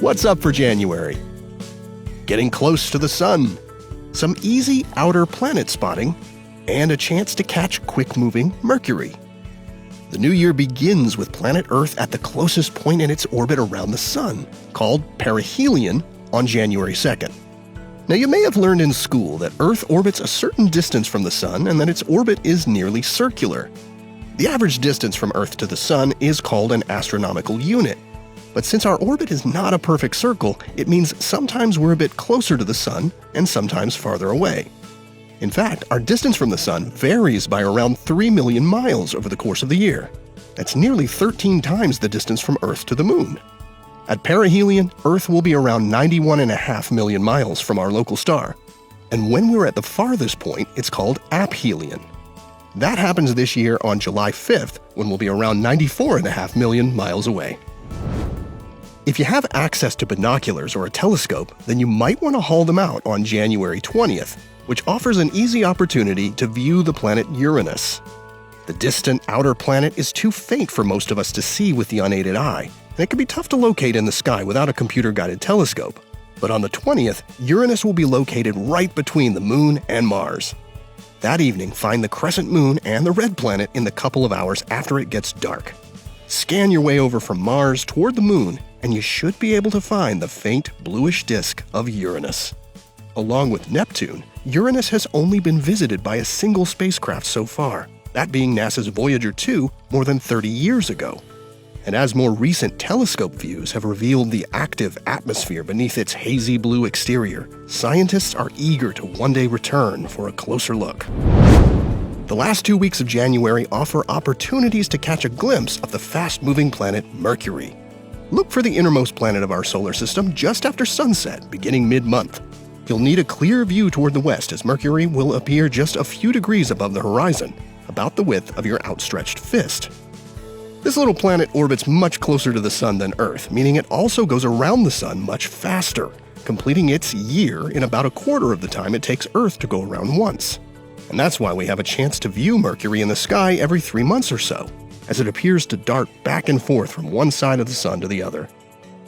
What's up for January? Getting close to the sun, some easy outer planet spotting, and a chance to catch quick-moving Mercury. The new year begins with planet Earth at the closest point in its orbit around the sun, called perihelion, on January 2nd. Now, you may have learned in school that Earth orbits a certain distance from the sun and that its orbit is nearly circular. The average distance from Earth to the sun is called an astronomical unit. But since our orbit is not a perfect circle, it means sometimes we're a bit closer to the sun and sometimes farther away. In fact, our distance from the sun varies by around 3 million miles over the course of the year. That's nearly 13 times the distance from Earth to the moon. At perihelion, Earth will be around 91.5 million miles from our local star. And when we're at the farthest point, it's called aphelion. That happens this year on July 5th, when we'll be around 94.5 million miles away. If you have access to binoculars or a telescope, then you might want to haul them out on January 20th, which offers an easy opportunity to view the planet Uranus. The distant outer planet is too faint for most of us to see with the unaided eye, and it can be tough to locate in the sky without a computer-guided telescope. But on the 20th, Uranus will be located right between the Moon and Mars. That evening, find the crescent moon and the red planet in the couple of hours after it gets dark. Scan your way over from Mars toward the Moon, and you should be able to find the faint bluish disk of Uranus. Along with Neptune, Uranus has only been visited by a single spacecraft so far, that being NASA's Voyager 2 more than 30 years ago. And as more recent telescope views have revealed the active atmosphere beneath its hazy blue exterior, scientists are eager to one day return for a closer look. The last 2 weeks of January offer opportunities to catch a glimpse of the fast-moving planet Mercury. Look for the innermost planet of our solar system just after sunset, beginning mid-month. You'll need a clear view toward the west as Mercury will appear just a few degrees above the horizon, about the width of your outstretched fist. This little planet orbits much closer to the sun than Earth, meaning it also goes around the sun much faster, completing its year in about a quarter of the time it takes Earth to go around once. And that's why we have a chance to view Mercury in the sky every 3 months or so, as it appears to dart back and forth from one side of the sun to the other.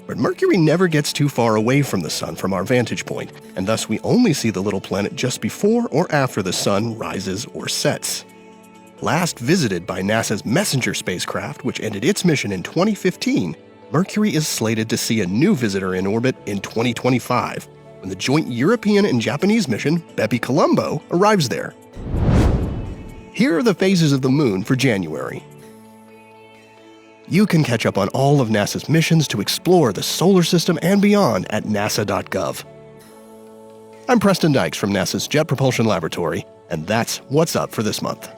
But Mercury never gets too far away from the sun from our vantage point, and thus we only see the little planet just before or after the sun rises or sets. Last visited by NASA's Messenger spacecraft, which ended its mission in 2015, Mercury is slated to see a new visitor in orbit in 2025, when the joint European and Japanese mission, Bepi-Colombo, arrives there. Here are the phases of the Moon for January. You can catch up on all of NASA's missions to explore the solar system and beyond at nasa.gov. I'm Preston Dykes from NASA's Jet Propulsion Laboratory, and that's what's up for this month.